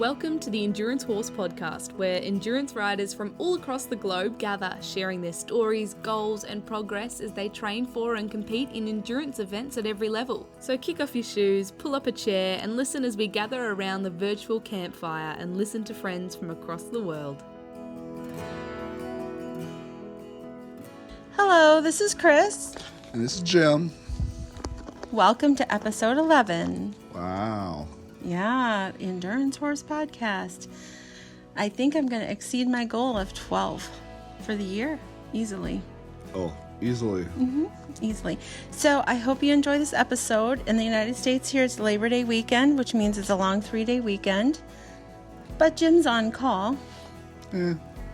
Welcome to the Endurance Horse Podcast, where endurance riders from all across the globe gather, sharing their stories, goals, and progress as they train for and compete in endurance events at every level. So kick off your shoes, pull up a chair, and listen as we gather around the virtual campfire and listen to friends from across the world. Hello, this is Chris. And this is Jim. Welcome to episode 11. Wow. Yeah, Endurance Horse Podcast. I think I'm going to exceed my goal of 12 for the year, easily. Oh, easily. Easily. So I hope you enjoy this episode. In the United States here, it's Labor Day weekend, which means it's a long 3-day weekend. But Jim's on call.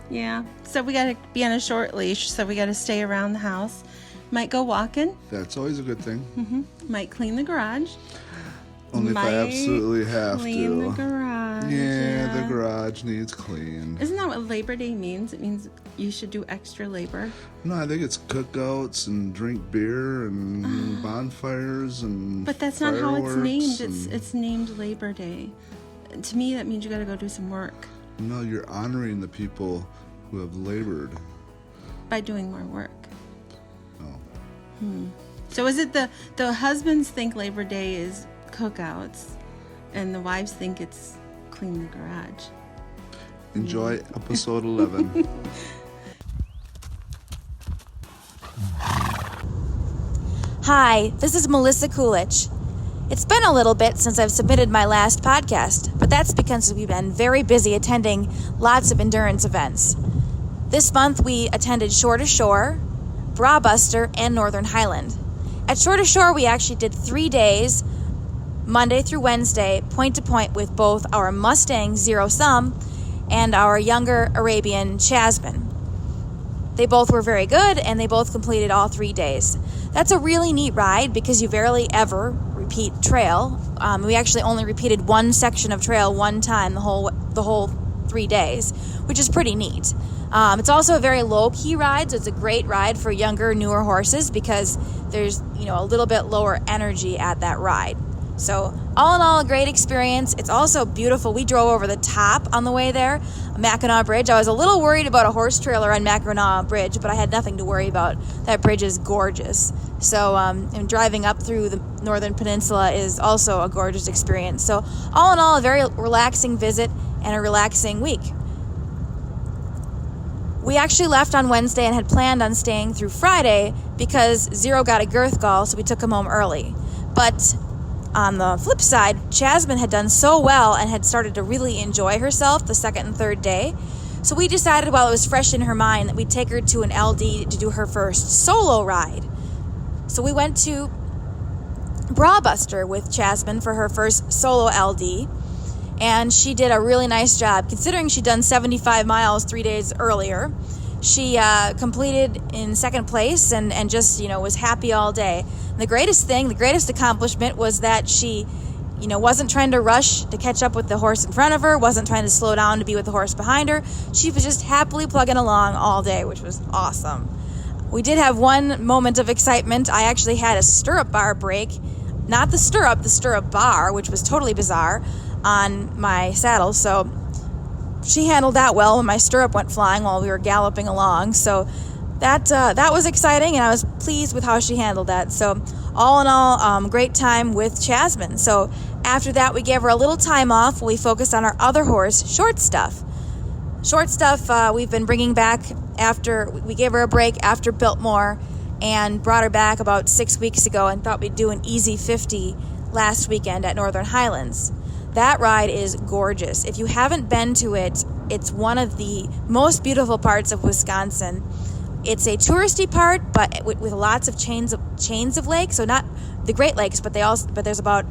Yeah. So we got to be on a short leash, so we got to stay around the house. Might go walking. That's always a good thing. Might clean the garage. Only if I absolutely have clean to. The garage. Yeah, the garage needs clean. Isn't that what Labor Day means? It means you should do extra labor. No, I think it's cookouts and drink beer and bonfires and But that's not how it's named. and- It's named Labor Day. To me, that means you got to go do some work No, you're honoring the people who have labored. by doing more work. Oh. So is it the husbands think Labor Day is cookouts, and the wives think it's clean the garage? Enjoy episode 11. Hi, this is Melissa Coolich. It's been a little bit since I've submitted my last podcast, but that's because we've been very busy attending lots of endurance events. This month we attended Shore to Shore, Brabusser, and Northern Highland. At Shore to Shore we actually did 3 days, Monday through Wednesday, point to point with both our Mustang Zero Sum and our younger Arabian Chasmin. They both were very good, and they both completed all 3 days. That's a really neat ride because you rarely ever repeat trail. We actually only repeated one section of trail one time the whole 3 days, which is pretty neat. It's also a very low-key ride, so it's a great ride for younger, newer horses because there's a little bit lower energy at that ride. So all in all, a great experience. It's also beautiful. We drove over the top on the way there, Mackinac Bridge. I was a little worried about a horse trailer on Mackinac Bridge, but I had nothing to worry about. That bridge is gorgeous. So and driving up through the Northern Peninsula is also a gorgeous experience. So all in all, a very relaxing visit and a relaxing week. We actually left on Wednesday and had planned on staying through Friday because Zero got a girth gall, so we took him home early. But on the flip side, Chasmin had done so well and had started to really enjoy herself the second and third day. So we decided while it was fresh in her mind that we'd take her to an LD to do her first solo ride. So we went to Brabusser with Chasmin for her first solo LD. And she did a really nice job. Considering she'd done 75 miles 3 days earlier, she completed in second place and just, was happy all day. And the greatest accomplishment was that she, wasn't trying to rush to catch up with the horse in front of her, wasn't trying to slow down to be with the horse behind her. She was just happily plugging along all day, which was awesome. We did have one moment of excitement. I actually had a stirrup bar break, not the stirrup bar, which was totally bizarre, on my saddle. So she handled that well when my stirrup went flying while we were galloping along. So that was exciting, and I was pleased with how she handled that. So all in all, great time with Chasmin. So after that, we gave her a little time off while we focused on our other horse, Short Stuff. Short Stuff we've been bringing back after we gave her a break after Biltmore and brought her back about 6 weeks ago and thought we'd do an easy 50 last weekend at Northern Highlands. That ride is gorgeous. If you haven't been to it, it's one of the most beautiful parts of Wisconsin. It's a touristy part, but with lots of chains of lakes. So not the Great Lakes, but there's about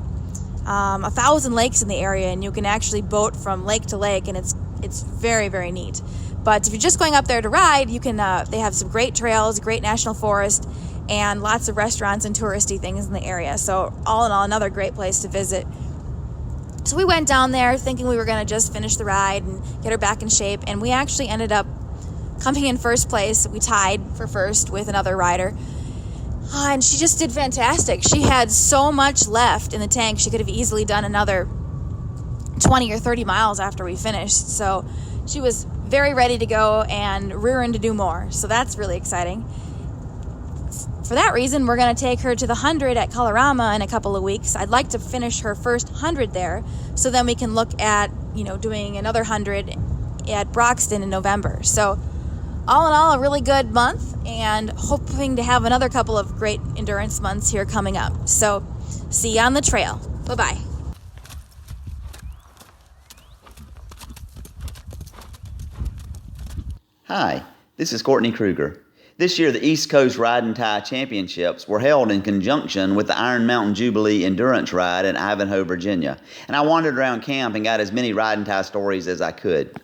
1,000 lakes in the area, and you can actually boat from lake to lake, and it's very, very neat. But if you're just going up there to ride, you can. They have some great trails, great national forest, and lots of restaurants and touristy things in the area. So all in all, another great place to visit. So we went down there thinking we were going to just finish the ride and get her back in shape, and we actually ended up coming in first place. We tied for first with another rider, and she just did fantastic. She had so much left in the tank. She could have easily done another 20 or 30 miles after we finished. So she was very ready to go and rearing to do more. So that's really exciting. For that reason, we're going to take her to the 100 at Colorama in a couple of weeks. I'd like to finish her first 100 there, so then we can look at, doing another 100 at Broxton in November. So all in all, a really good month, and hoping to have another couple of great endurance months here coming up. So see you on the trail. Bye-bye. Hi, this is Courtney Krueger. This year, the East Coast Ride and Tie Championships were held in conjunction with the Iron Mountain Jubilee Endurance Ride in Ivanhoe, Virginia. And I wandered around camp and got as many ride and tie stories as I could.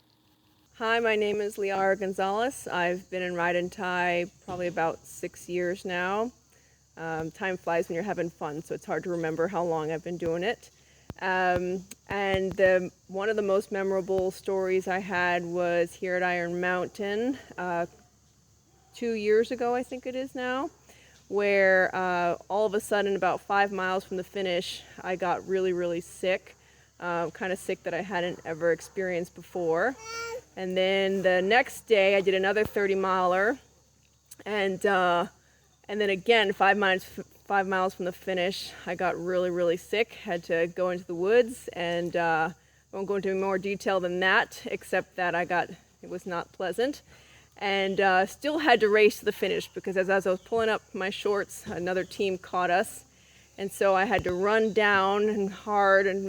Hi, my name is Liara Gonzalez. I've been in Ride and Tie probably about 6 years now. Time flies when you're having fun, so it's hard to remember how long I've been doing it. And one of the most memorable stories I had was here at Iron Mountain 2 years ago, I think it is now, where all of a sudden, about 5 miles from the finish, I got really, really sick, kind of sick that I hadn't ever experienced before. And then the next day, I did another 30-miler, and then again, 5 miles from the finish, I got really, really sick, had to go into the woods, and I won't go into more detail than that, except that it was not pleasant. And still had to race to the finish, because as I was pulling up my shorts, another team caught us. And so I had to run down and hard, and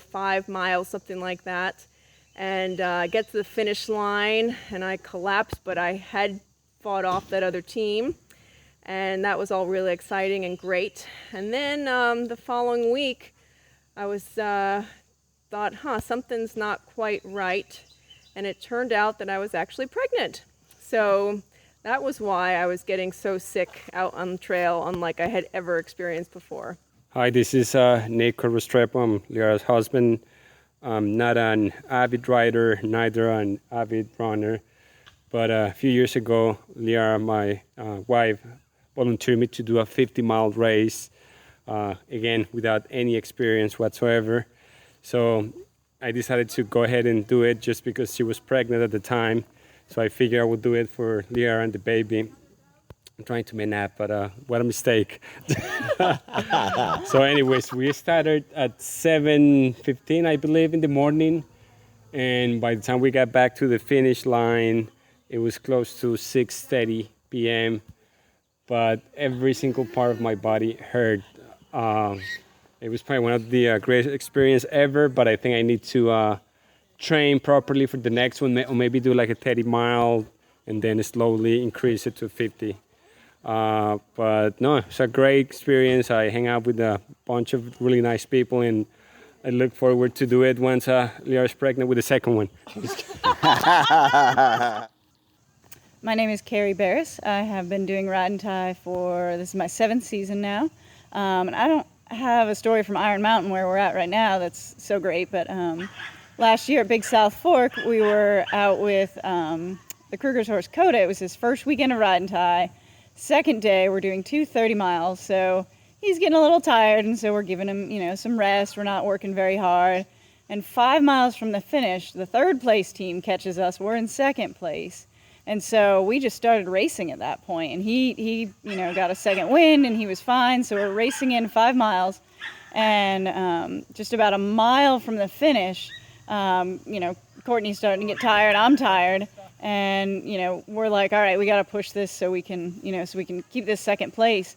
5 miles, something like that, and get to the finish line, and I collapsed, but I had fought off that other team, and that was all really exciting and great. And then the following week, I was thought, something's not quite right, and it turned out that I was actually pregnant. So that was why I was getting so sick out on the trail, unlike I had ever experienced before. Hi, this is Nick Restrepo. I'm Liara's husband. I'm not an avid rider, neither an avid runner. But a few years ago, Liara, my wife, volunteered me to do a 50-mile race, again, without any experience whatsoever. So I decided to go ahead and do it just because she was pregnant at the time. So I figured I would do it for Liara and the baby. I'm trying to nap, but what a mistake. So anyways, we started at 7:15, I believe, in the morning. And by the time we got back to the finish line, it was close to 6:30 p.m. But every single part of my body hurt. It was probably one of the greatest experiences ever, but I think I need to train properly for the next one, or maybe do like a 30-mile and then slowly increase it to 50. But no, it's a great experience. I hang out with a bunch of really nice people, and I look forward to do it once Liara's pregnant with the second one. My name is Carrie Barris. I have been doing Ride and Tie this is my 7th season now. And I don't have a story from Iron Mountain where we're at right now that's so great, but last year at Big South Fork, we were out with the Krueger's horse Coda. It was his first weekend of Ride and Tie. Second day, we're doing 2 30 miles, so he's getting a little tired, and so we're giving him, some rest. We're not working very hard. And 5 miles from the finish, the third place team catches us. We're in second place. And so we just started racing at that point, and he got a second win, and he was fine. So we're racing in 5 miles, and just about a mile from the finish, Courtney's starting to get tired. I'm tired, and we're like, all right, we got to push this so we can keep this second place.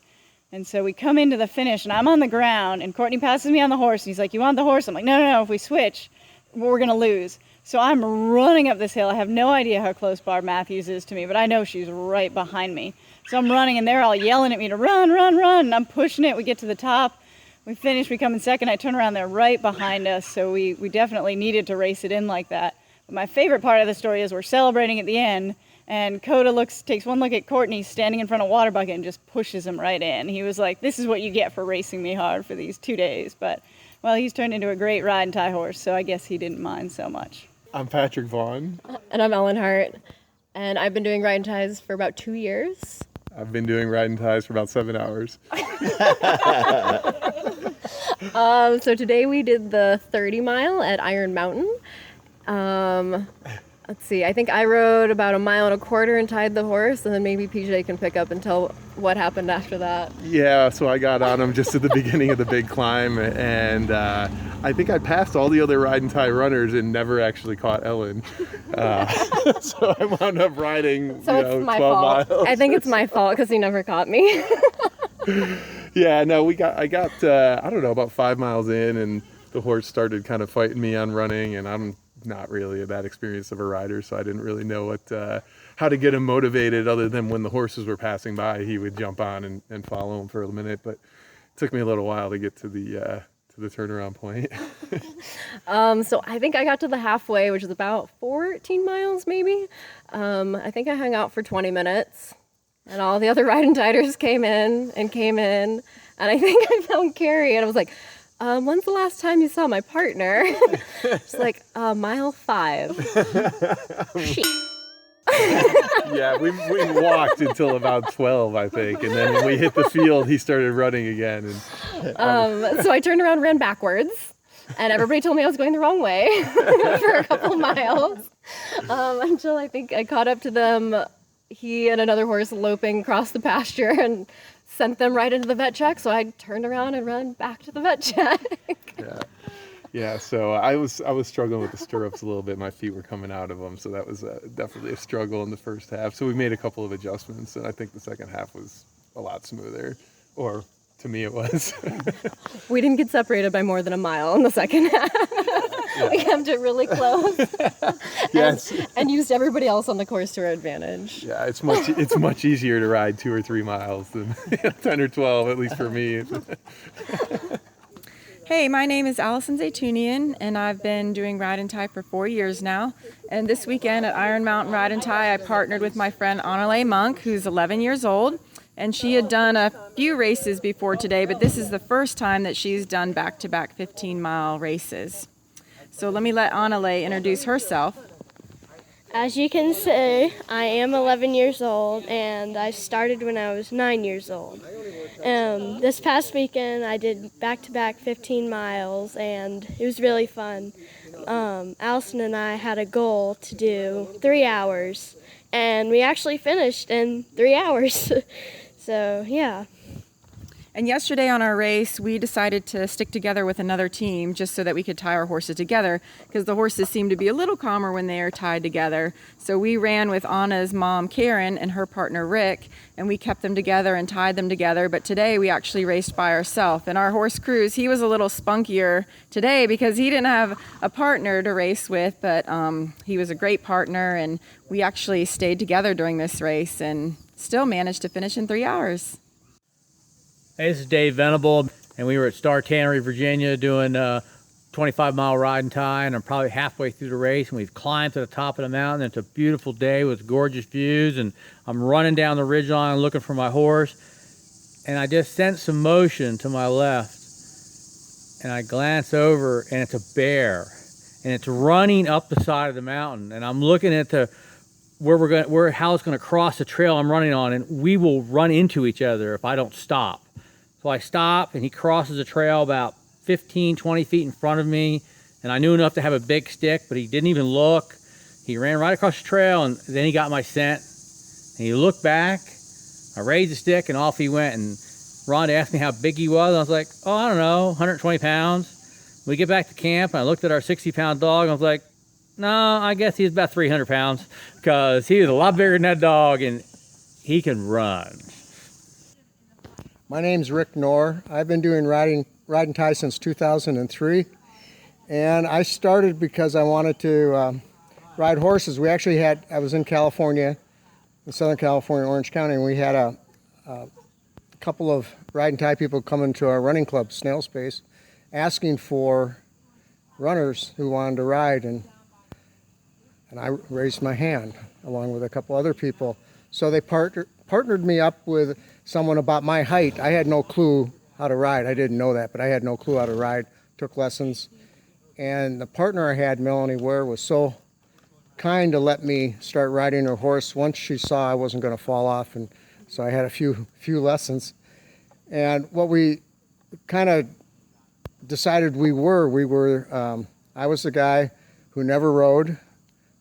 And so we come into the finish, and I'm on the ground, and Courtney passes me on the horse, and he's like, you want the horse? I'm like, no, if we switch, we're gonna lose. So I'm running up this hill. I have no idea how close Barb Matthews is to me, but I know she's right behind me. So I'm running, and they're all yelling at me to run, and I'm pushing it. We get to the top. We finish. We come in second. I turn around. They're right behind us, so we definitely needed to race it in like that. But my favorite part of the story is we're celebrating at the end, and Coda takes one look at Courtney standing in front of a water bucket and just pushes him right in. He was like, this is what you get for racing me hard for these 2 days. But, well, he's turned into a great ride and tie horse, so I guess he didn't mind so much. I'm Patrick Vaughn. And I'm Ellen Hart. And I've been doing ride and ties for about 2 years. I've been doing ride and ties for about 7 hours. So today we did the 30 mile at Iron Mountain. Let's see, I think I rode about 1.25 miles and tied the horse, and then maybe PJ can pick up and tell what happened after that. Yeah, so I got on him just at the beginning of the big climb, and I think I passed all the other ride and tie runners and never actually caught Ellen. So I wound up riding, So it's my 12 fault. miles. I think it's my fault because he never caught me. Yeah, no, I got I don't know, about 5 miles in, and the horse started kind of fighting me on running, and I'm not really a that experienced of a rider, so I didn't really know how to get him motivated other than when the horses were passing by, he would jump on and follow him for a minute, but it took me a little while to get to the turnaround point. So I think I got to the halfway, which is about 14 miles maybe. I think I hung out for 20 minutes, and all the other ride and tiders came in, and I think I found Carrie, and I was like, when's the last time you saw my partner? She's like, mile 5. Shit. Yeah, we walked until about 12, I think, and then when we hit the field, he started running again. And So I turned around and ran backwards, and everybody told me I was going the wrong way for a couple miles, until I think I caught up to them, he and another horse loping across the pasture, and sent them right into the vet check, so I turned around and ran back to the vet check. Yeah, so I was struggling with the stirrups a little bit. My feet were coming out of them, so that was definitely a struggle in the first half. So we made a couple of adjustments, and I think the second half was a lot smoother, or to me it was. We didn't get separated by more than a mile in the second half. We kept it really close. Yes. And used everybody else on the course to our advantage. Yeah, it's much easier to ride 2 or 3 miles than 10 or 12, at least for me. Hey, my name is Allison Zaytunian, and I've been doing Ride and Tie for 4 years now. And this weekend at Iron Mountain Ride and Tie, I partnered with my friend Annalay Monk, who's 11 years old. And she had done a few races before today, but this is the first time that she's done back-to-back 15-mile races. So let me let Annalay introduce herself. As you can see, I am 11 years old, and I started when I was 9 years old. This past weekend, I did back-to-back 15 miles, and it was really fun. Allison and I had a goal to do 3 hours, and we actually finished in 3 hours. So, yeah. And yesterday on our race, we decided to stick together with another team just so that we could tie our horses together, because the horses seem to be a little calmer when they are tied together. So we ran with Anna's mom, Karen, and her partner, Rick, and we kept them together and tied them together. But today we actually raced by ourselves. And our horse, Cruz, he was a little spunkier today because he didn't have a partner to race with, but he was a great partner, and we actually stayed together during this race and still managed to finish in 3 hours. Hey, this is Dave Venable, and we were at Star Tannery, Virginia, doing a 25-mile ride and tie, and I'm probably halfway through the race, and we've climbed to the top of the mountain. It's a beautiful day with gorgeous views, and I'm running down the ridgeline looking for my horse, and I just sense some motion to my left, and I glance over, and it's a bear, and it's running up the side of the mountain, and I'm looking at how it's going to cross the trail I'm running on, and we will run into each other if I don't stop. So I stop, and he crosses the trail about 15, 20 feet in front of me, and I knew enough to have a big stick, but he didn't even look. He ran right across the trail, and then he got my scent, and he looked back. I raised the stick, and off he went, and Rhonda asked me how big he was. I was like, oh, I don't know, 120 pounds. We get back to camp, and I looked at our 60-pound dog, and I was like, no, I guess he's about 300 pounds, because he was a lot bigger than that dog, and he can run. My name's Rick Knorr. I've been doing ride and tie since 2003, and I started because I wanted to ride horses. I was in California, in Southern California, Orange County, and we had a couple of ride and tie people come into our running club, Snail Space, asking for runners who wanted to ride, and I raised my hand along with a couple other people. So they partnered me up with someone about my height. I had no clue how to ride. I didn't know that, but I had no clue how to ride. Took lessons. And the partner I had, Melanie Ware, was so kind to let me start riding her horse once she saw I wasn't going to fall off. And so I had a few lessons. And what we kind of decided we were, I was the guy who never rode.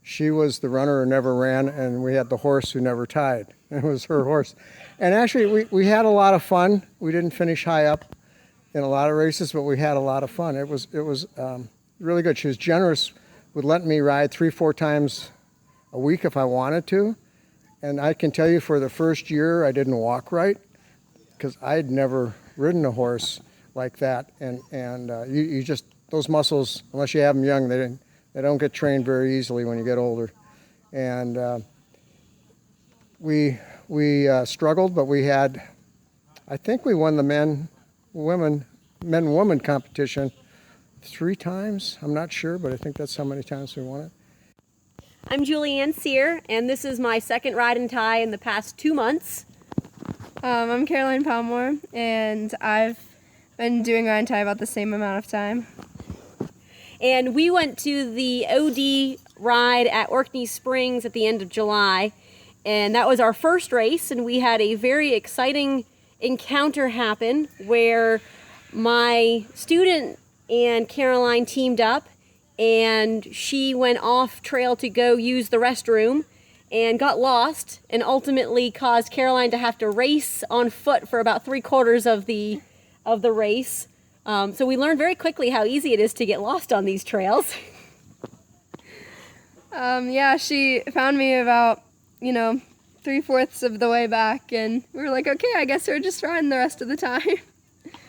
She was the runner who never ran, and we had the horse who never tied. It was her horse. And actually, we had a lot of fun. We didn't finish high up in a lot of races, but we had a lot of fun. It was really good. She was generous, would let me ride 3-4 times a week if I wanted to. And I can tell you, for the first year, I didn't walk right because I'd never ridden a horse like that. And you just, those muscles, unless you have them young, they don't get trained very easily when you get older. And we struggled, but we had, I think we won the men and women competition 3 times. I'm not sure, but I think that's how many times we won it. I'm Julianne Sear, and this is my second ride and tie in the past 2 months. I'm Caroline Palmore, and I've been doing ride and tie about the same amount of time. And we went to the OD ride at Orkney Springs at the end of July, and that was our first race, and we had a very exciting encounter happen where my student and Caroline teamed up, and she went off trail to go use the restroom and got lost, and ultimately caused Caroline to have to race on foot for about 3/4 of the race. So we learned very quickly how easy it is to get lost on these trails. Yeah, she found me about, 3/4 of the way back, and we were like, okay, I guess we're just riding the rest of the time.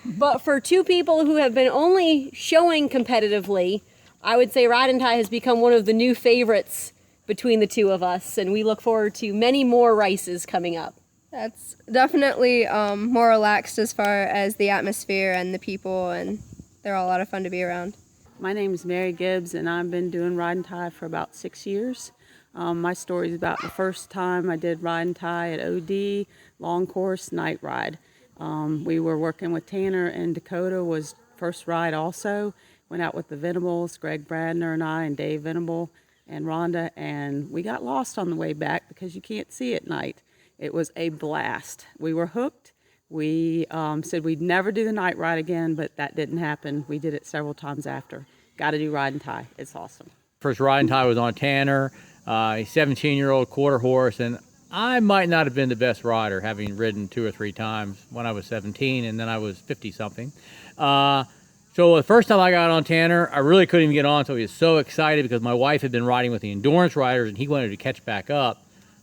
But for 2 people who have been only showing competitively, I would say ride and tie has become one of the new favorites between the 2 of us, and we look forward to many more races coming up. That's definitely more relaxed as far as the atmosphere and the people, and they're all a lot of fun to be around. My name is Mary Gibbs, and I've been doing ride and tie for about 6 years. My story is about the first time I did ride and tie at OD, long course, night ride. We were working with Tanner, and Dakota was first ride also. Went out with the Venables, Greg Bradner and I, and Dave Venable and Rhonda, and we got lost on the way back because you can't see at night. It was a blast. We were hooked. We said we'd never do the night ride again, but that didn't happen. We did it several times after. Got to do ride and tie. It's awesome. First ride and tie was on Tanner, a 17-year-old quarter horse, and I might not have been the best rider, having ridden 2 or 3 times when I was 17, and then I was 50-something. So the first time I got on Tanner, I really couldn't even get on, so he was so excited because my wife had been riding with the endurance riders, and he wanted to catch back up.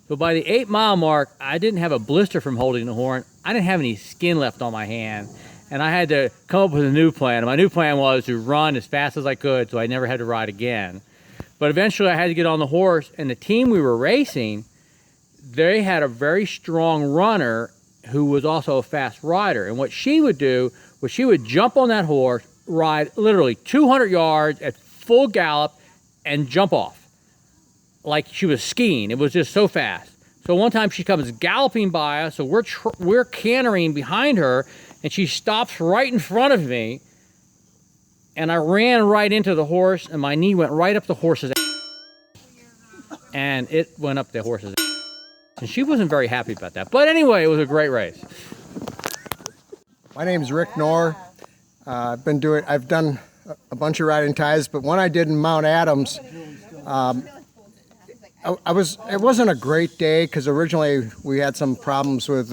So by the 8-mile mark, I didn't have a blister from holding the horn. I didn't have any skin left on my hand, and I had to come up with a new plan. And my new plan was to run as fast as I could so I never had to ride again. But eventually I had to get on the horse, and the team we were racing, they had a very strong runner who was also a fast rider. And what she would do was she would jump on that horse, ride literally 200 yards at full gallop, and jump off like she was skiing. It was just so fast. So one time she comes galloping by us, so we're cantering behind her, and she stops right in front of me, and I ran right into the horse, and my knee went right up the horse's ass. And it went up the horse's ass. And she wasn't very happy about that. But anyway, it was a great race. My name's Rick Knorr. I've done a bunch of riding ties, but one I did in Mount Adams, it wasn't a great day because originally we had some problems with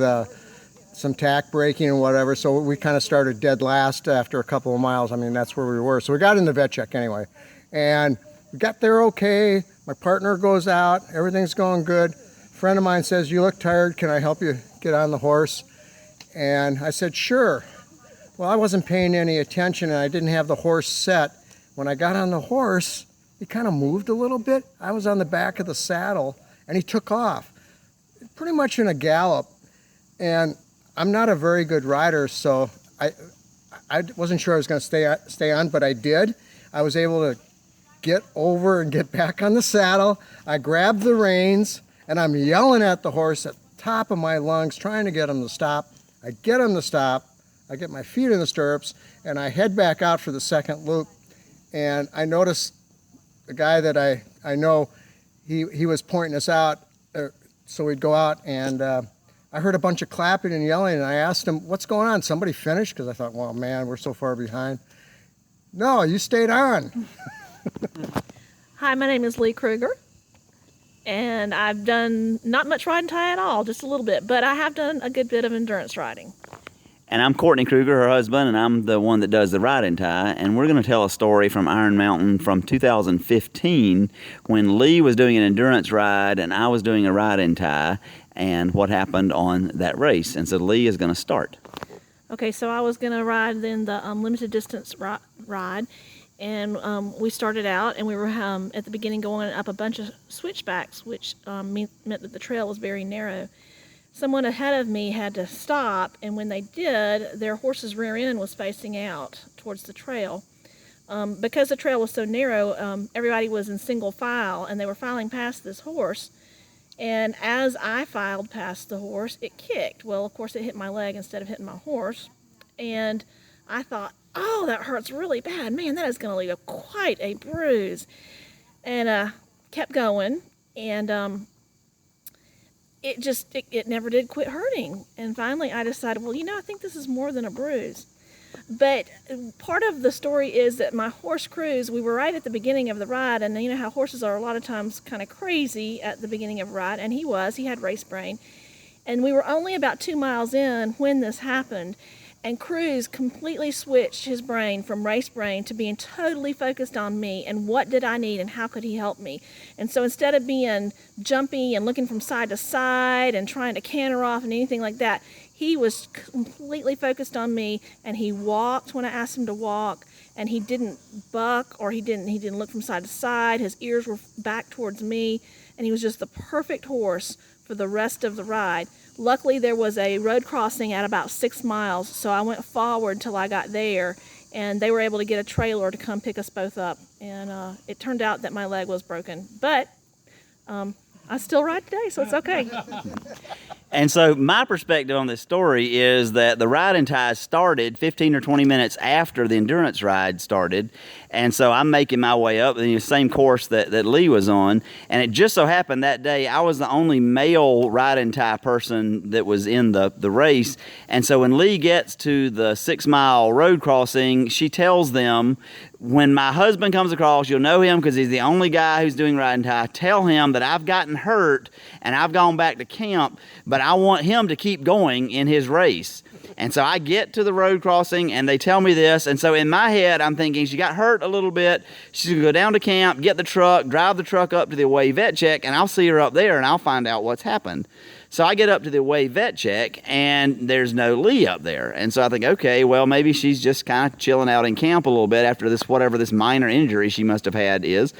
some tack braking and whatever, so we kind of started dead last after a couple of miles. I mean, that's where we were. So we got in the vet check anyway, and we got there okay. My partner goes out, everything's going good. A friend of mine says, "You look tired, can I help you get on the horse?" And I said, "Sure." Well, I wasn't paying any attention, and I didn't have the horse set. When I got on the horse, he kind of moved a little bit. I was on the back of the saddle, and he took off, pretty much in a gallop. And I'm not a very good rider, so I wasn't sure I was going to stay on, but I did. I was able to get over and get back on the saddle. I grabbed the reins, and I'm yelling at the horse at the top of my lungs, trying to get him to stop. I get him to stop. I get my feet in the stirrups, and I head back out for the second loop. And I noticed the guy that I know, he was pointing us out, so we'd go out, and I heard a bunch of clapping and yelling, and I asked him, "What's going on? Somebody finished?" Because I thought, well, man, we're so far behind. No, you stayed on. Hi, my name is Lee Krueger, and I've done not much riding tie at all, just a little bit, but I have done a good bit of endurance riding. And I'm Courtney Krueger, her husband, and I'm the one that does the riding tie. And we're going to tell a story from Iron Mountain from 2015 when Lee was doing an endurance ride and I was doing a riding tie, and what happened on that race. And so Lee is going to start. Okay, so I was going to ride in the limited distance ride, and we started out, and we were at the beginning going up a bunch of switchbacks, which meant that the trail was very narrow. Someone ahead of me had to stop, and when they did, their horse's rear end was facing out towards the trail. Because the trail was so narrow, everybody was in single file, and they were filing past this horse. And as I filed past the horse, it kicked. Well, of course, it hit my leg instead of hitting my horse. And I thought, oh, that hurts really bad. Man, that is going to leave quite a bruise. And kept going, and it never did quit hurting. And finally I decided, well, I think this is more than a bruise. But part of the story is that my horse Cruz, we were right at the beginning of the ride, and you know how horses are a lot of times kind of crazy at the beginning of a ride, and he had race brain. And we were only about 2 miles in when this happened, and Cruz completely switched his brain from race brain to being totally focused on me and what did I need and how could he help me. And so instead of being jumpy and looking from side to side and trying to canter off and anything like that, he was completely focused on me, and he walked when I asked him to walk, and he didn't buck or he didn't look from side to side. His ears were back towards me, and he was just the perfect horse for the rest of the ride. Luckily, there was a road crossing at about 6 miles, so I went forward till I got there, and they were able to get a trailer to come pick us both up. And it turned out that my leg was broken, but I still ride today, so it's okay. And so my perspective on this story is that the riding tie started 15 or 20 minutes after the endurance ride started. And so I'm making my way up the same course that Lee was on. And it just so happened that day I was the only male riding tie person that was in the race. And so when Lee gets to the 6 mile road crossing, she tells them, when my husband comes across, you'll know him because he's the only guy who's doing riding tie. Tell him that I've gotten hurt and I've gone back to camp, but I want him to keep going in his race. And so I get to the road crossing and they tell me this. And so in my head, I'm thinking she got hurt a little bit. She's going to go down to camp, get the truck, drive the truck up to the away vet check, and I'll see her up there and I'll find out what's happened. So I get up to the away vet check, and there's no Lee up there. And so I think, okay, well, maybe she's just kind of chilling out in camp a little bit after this, whatever this minor injury she must have had is.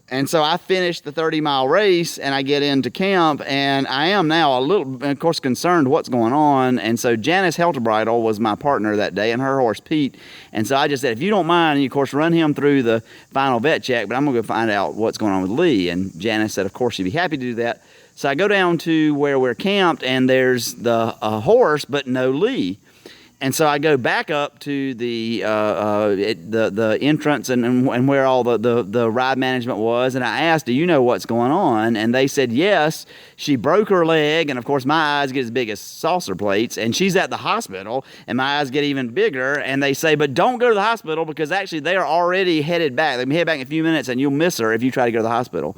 And so I finished the 30-mile race, and I get into camp, and I am now a little, of course, concerned what's going on. And so Janice Helterbridle was my partner that day, and her horse, Pete. And so I just said, if you don't mind, you, of course, run him through the final vet check, but I'm going to go find out what's going on with Lee. And Janice said, of course, she'd be happy to do that. So I go down to where we're camped, and there's the horse, but no Lee. And so I go back up to the entrance and where all the ride management was, and I asked, do you know what's going on? And they said, yes, she broke her leg, and of course my eyes get as big as saucer plates, and she's at the hospital, and my eyes get even bigger, and they say, but don't go to the hospital because actually they are already headed back. They'll be headed back in a few minutes, and you'll miss her if you try to go to the hospital.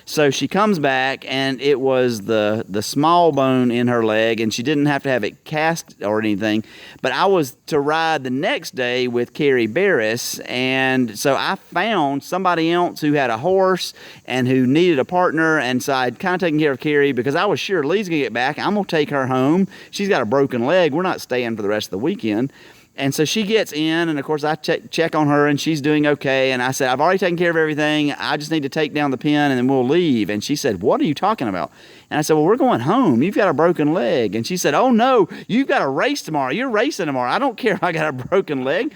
So she comes back, and it was the small bone in her leg, and she didn't have to have it cast or anything. But I was to ride the next day with Carrie Barris, and so I found somebody else who had a horse and who needed a partner, and so I'd kind of taken care of Carrie because I was sure Lee's going to get back. I'm going to take her home. She's got a broken leg. We're not staying for the rest of the weekend. And so she gets in, and of course I check on her, and she's doing okay. And I said, I've already taken care of everything. I just need to take down the pen, and then we'll leave. And she said, what are you talking about? And I said, well, we're going home. You've got a broken leg. And she said, oh, no, you've got a race tomorrow. You're racing tomorrow. I don't care if I got a broken leg.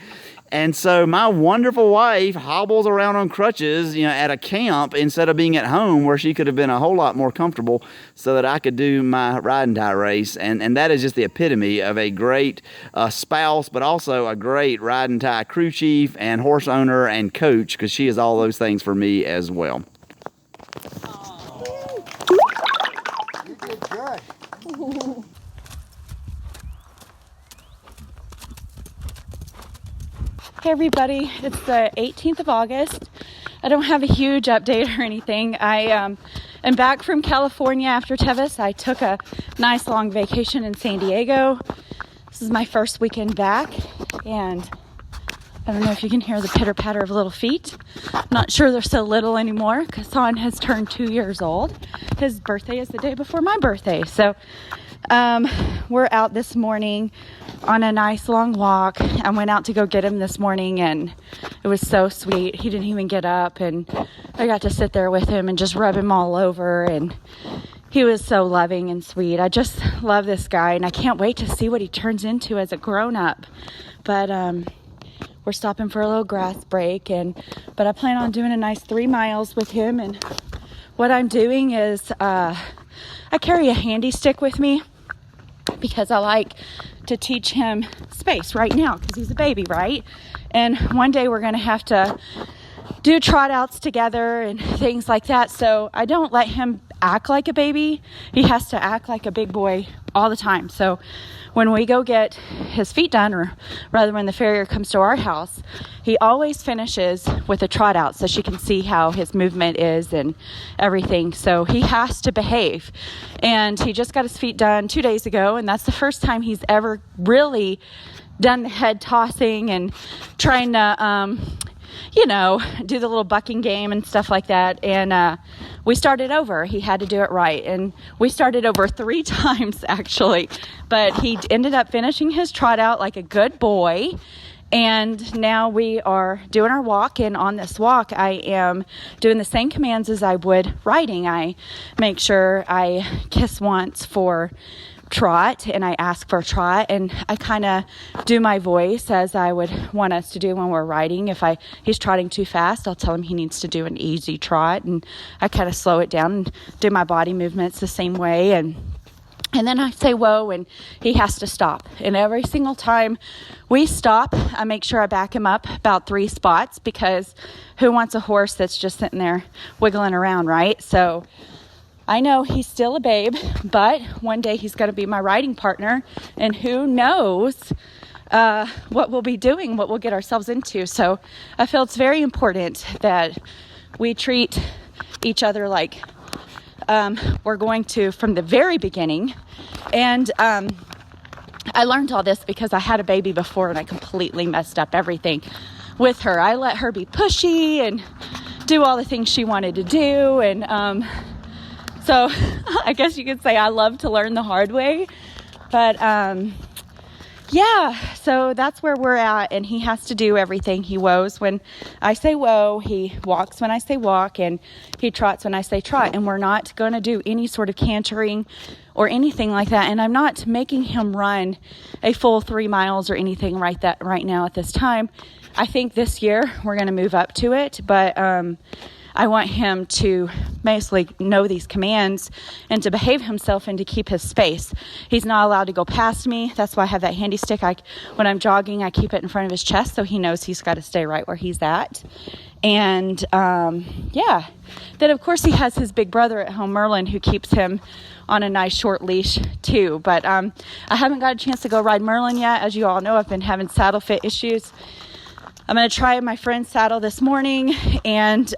And so my wonderful wife hobbles around on crutches, at a camp instead of being at home where she could have been a whole lot more comfortable so that I could do my riding tie race. And that is just the epitome of a great spouse, but also a great riding tie crew chief and horse owner and coach, because she is all those things for me as well. You did good. Hey everybody, it's the 18th of August. I don't have a huge update or anything. I am back from California after Tevis. I took a nice long vacation in San Diego. This is my first weekend back, and I don't know if you can hear the pitter patter of little feet. I'm not sure they're so little anymore. Kassan has turned 2 years old. His birthday is the day before my birthday. So we're out this morning on a nice long walk. I went out to go get him this morning, and it was so sweet. He didn't even get up, and I got to sit there with him and just rub him all over, and he was so loving and sweet. I just love this guy, and I can't wait to see what he turns into as a grown-up. But we're stopping for a little grass break, but I plan on doing a nice 3 miles with him. And what I'm doing is I carry a handy stick with me because I like to teach him space right now because he's a baby, right? And one day we're going to have to do trot outs together and things like that. So I don't let him act like a baby. He has to act like a big boy all the time. So when we go get his feet done, or rather when the farrier comes to our house, he always finishes with a trot out so she can see how his movement is and everything. So he has to behave. And he just got his feet done 2 days ago, and that's the first time he's ever really done the head tossing and trying to do the little bucking game and stuff like that. And we started over. He had to do it right. And we started over 3 times, actually. But he ended up finishing his trot out like a good boy. And now we are doing our walk. And on this walk, I am doing the same commands as I would riding. I make sure I kiss once for trot, and I ask for a trot, and I kind of do my voice as I would want us to do when we're riding. If he's trotting too fast, I'll tell him he needs to do an easy trot, and I kind of slow it down and do my body movements the same way, and then I say whoa, and he has to stop. And every single time we stop, I make sure I back him up about 3 spots, because who wants a horse that's just sitting there wiggling around, right? So I know he's still a babe, but one day he's going to be my riding partner, and who knows what we'll be doing, what we'll get ourselves into. So I feel it's very important that we treat each other like we're going to from the very beginning. And I learned all this because I had a baby before, and I completely messed up everything with her. I let her be pushy and do all the things she wanted to do, and so I guess you could say I love to learn the hard way. But so that's where we're at, and he has to do everything. He whoas when I say whoa, he walks when I say walk, and he trots when I say trot. And we're not going to do any sort of cantering or anything like that. And I'm not making him run a full 3 miles or anything right now at this time. I think this year we're going to move up to it, but I want him to basically know these commands and to behave himself and to keep his space. He's not allowed to go past me. That's why I have that handy stick. When I'm jogging, I keep it in front of his chest so he knows he's got to stay right where he's at. And then of course he has his big brother at home, Merlin, who keeps him on a nice short leash too. But I haven't got a chance to go ride Merlin yet. As you all know, I've been having saddle fit issues. I'm going to try my friend's saddle this morning, and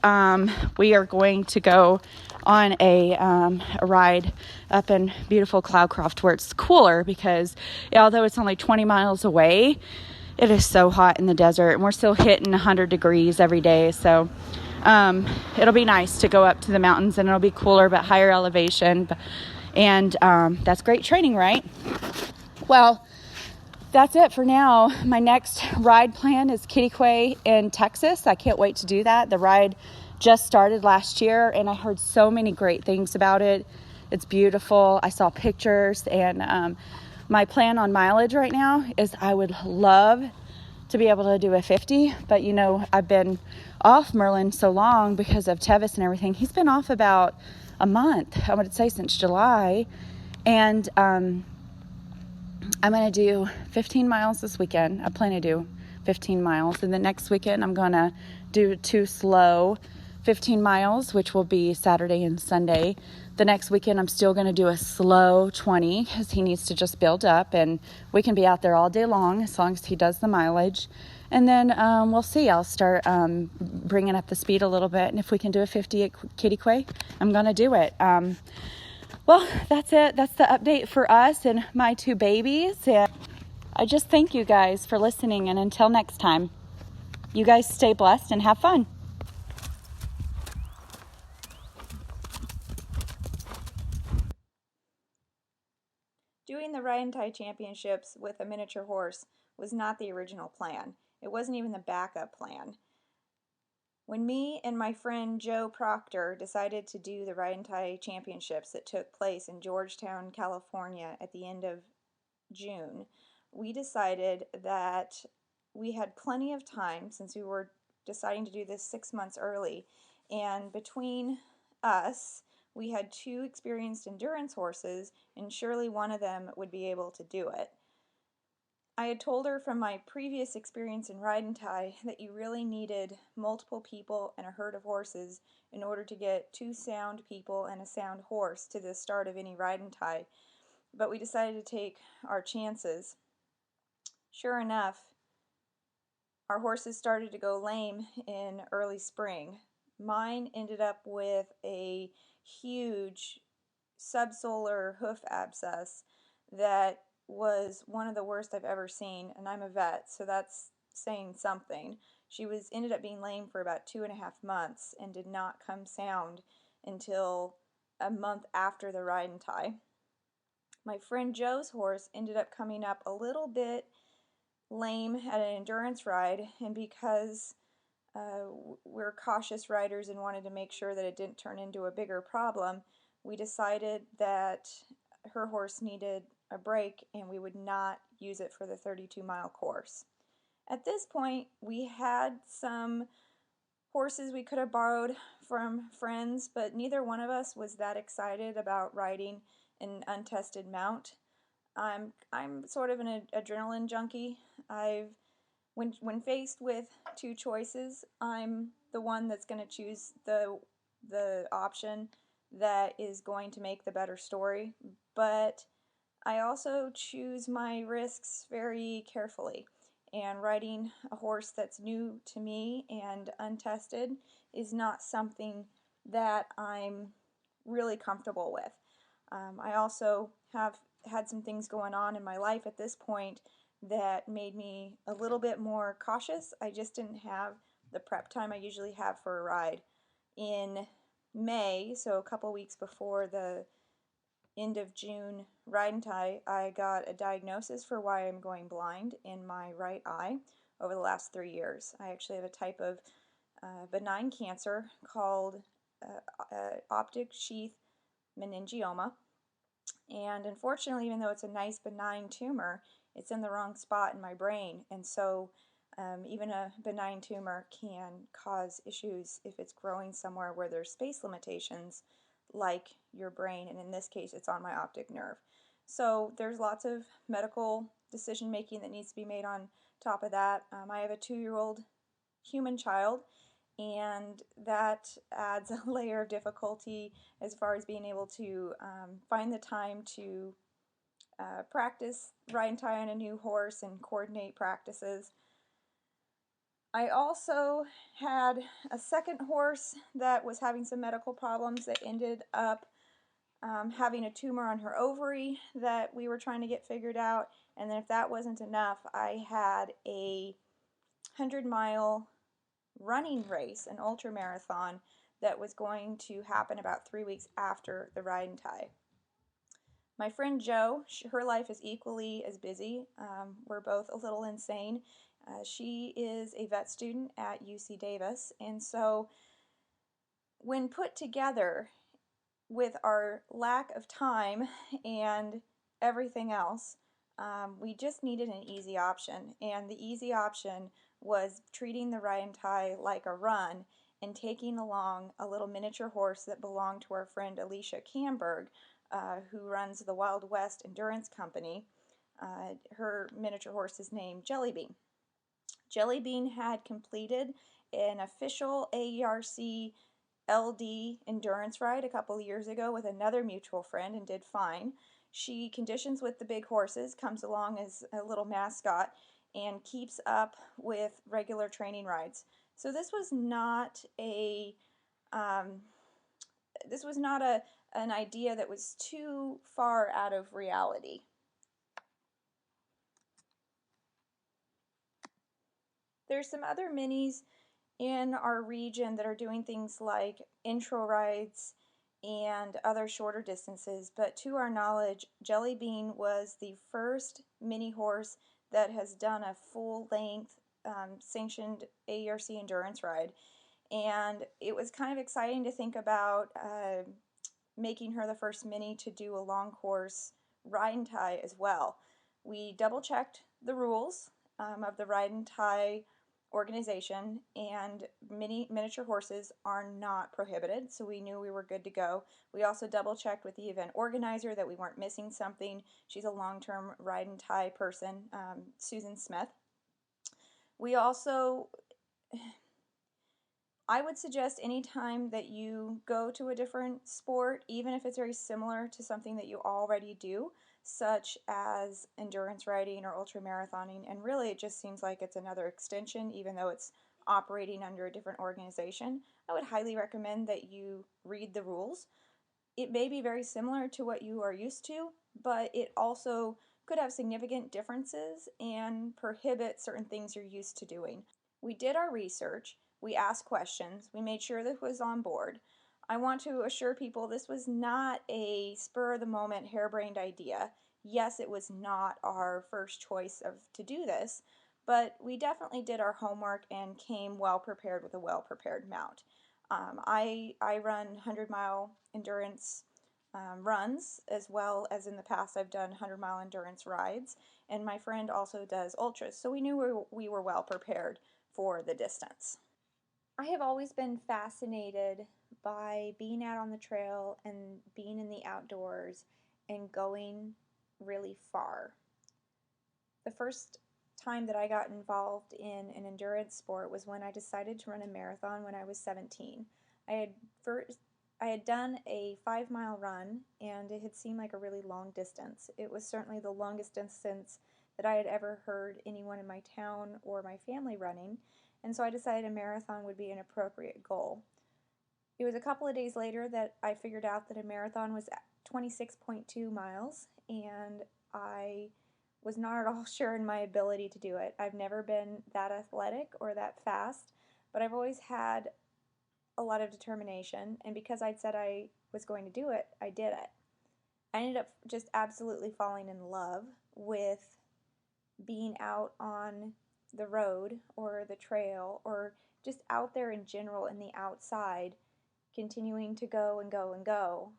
we are going to go on a ride up in beautiful Cloudcroft where it's cooler, because although it's only 20 miles away, it is so hot in the desert, and we're still hitting 100 degrees every day. So it'll be nice to go up to the mountains, and it'll be cooler but higher elevation, and that's great training, right? Well, that's it for now. My next ride plan is Kitty in Texas. I can't wait to do that. The ride just started last year, and I heard so many great things about it. It's beautiful. I saw pictures, and my plan on mileage right now is I would love to be able to do a 50, but I've been off Merlin so long because of Tevis and everything. He's been off about a month, I would say since July, and I'm going to do 15 miles this weekend. I plan to do 15 miles. And the next weekend, I'm going to do 2 slow 15 miles, which will be Saturday and Sunday. The next weekend, I'm still going to do a slow 20 because he needs to just build up, and we can be out there all day long as he does the mileage. And then we'll see. I'll start bringing up the speed a little bit, and if we can do a 50 at Kitty Quay, I'm going to do it. Well, that's it. That's the update for us and my 2 babies. And I just thank you guys for listening, and until next time, you guys stay blessed and have fun. Doing the Ride and Tie Championships with a miniature horse was not the original plan. It wasn't even the backup plan. When me and my friend Joe Proctor decided to do the Ride and Tie Championships that took place in Georgetown, California at the end of June, we decided that we had plenty of time since we were deciding to do this 6 months early, and between us, we had 2 experienced endurance horses, and surely one of them would be able to do it. I had told her from my previous experience in Ride and Tie that you really needed multiple people and a herd of horses in order to get 2 sound people and a sound horse to the start of any Ride and Tie, but we decided to take our chances. Sure enough, our horses started to go lame in early spring. Mine ended up with a huge subsolar hoof abscess that was one of the worst I've ever seen, and I'm a vet, so that's saying something. She ended up being lame for about 2.5 months and did not come sound until a month after the Ride and Tie. My friend Joe's horse ended up coming up a little bit lame at an endurance ride, and because we're cautious riders and wanted to make sure that it didn't turn into a bigger problem, we decided that her horse needed a break and we would not use it for the 32-mile course. At this point, we had some horses we could have borrowed from friends, but neither one of us was that excited about riding an untested mount. I'm sort of an adrenaline junkie. When faced with 2 choices, I'm the one that's going to choose the option that is going to make the better story, but I also choose my risks very carefully, and riding a horse that's new to me and untested is not something that I'm really comfortable with. I also have had some things going on in my life at this point that made me a little bit more cautious. I just didn't have the prep time I usually have for a ride. In May, so a couple weeks before the end of June Ride and Tie, I got a diagnosis for why I'm going blind in my right eye over the last 3 years. I actually have a type of benign cancer called optic sheath meningioma, and unfortunately, even though it's a nice benign tumor, it's in the wrong spot in my brain, and so even a benign tumor can cause issues if it's growing somewhere where there's space limitations, like your brain, and in this case, it's on my optic nerve. So there's lots of medical decision making that needs to be made on top of that. I have a 2-year-old human child, and that adds a layer of difficulty as far as being able to find the time to practice Ride and Tie on a new horse and coordinate practices. I also had a second horse that was having some medical problems that ended up having a tumor on her ovary that we were trying to get figured out, and then if that wasn't enough, I had a 100-mile running race, an ultra marathon, that was going to happen about 3 weeks after the Ride and Tie. My friend Jo, her life is equally as busy. We're both a little insane. She is a vet student at UC Davis, and so when put together with our lack of time and everything else, we just needed an easy option, and the easy option was treating the Ride and Tie like a run and taking along a little miniature horse that belonged to our friend Alicia Camberg, who runs the Wild West Endurance Company. Her miniature horse is named Jellybean. Jellybean had completed an official AERC LD endurance ride a couple of years ago with another mutual friend and did fine. She conditions with the big horses, comes along as a little mascot, and keeps up with regular training rides. So this was not an idea that was too far out of reality. There's some other minis in our region that are doing things like intro rides and other shorter distances, but to our knowledge, Jelly Bean was the first mini horse that has done a full-length sanctioned AERC endurance ride, and it was kind of exciting to think about making her the first mini to do a long course ride and tie as well. We double-checked the rules of the ride and tie organization, and miniature horses are not prohibited, so we knew we were good to go. We also double checked with the event organizer that we weren't missing something. She's a long-term ride and tie person, Susan Smith. We also, I would suggest anytime that you go to a different sport, even if it's very similar to something that you already do, such as endurance riding or ultramarathoning, and really it just seems like it's another extension, even though it's operating under a different organization, I would highly recommend that you read the rules. It may be very similar to what you are used to, but it also could have significant differences and prohibit certain things you're used to doing. We did our research, we asked questions, we made sure that it was on board. I want to assure people this was not a spur-of-the-moment harebrained idea. Yes, it was not our first choice to do this, but we definitely did our homework and came well prepared with a well-prepared mount. I run 100-mile endurance runs, as well as in the past I've done 100-mile endurance rides, and my friend also does ultras, so we knew we were well prepared for the distance. I have always been fascinated by being out on the trail and being in the outdoors and going really far. The first time that I got involved in an endurance sport was when I decided to run a marathon when I was 17. I had done a 5-mile run, and it had seemed like a really long distance. It was certainly the longest distance that I had ever heard anyone in my town or my family running, and so I decided a marathon would be an appropriate goal. It was a couple of days later that I figured out that a marathon was 26.2 miles, and I was not at all sure in my ability to do it. I've never been that athletic or that fast, but I've always had a lot of determination, and because I'd said I was going to do it, I did it. I ended up just absolutely falling in love with being out on the road or the trail or just out there in general in the outside, continuing to go and go and go.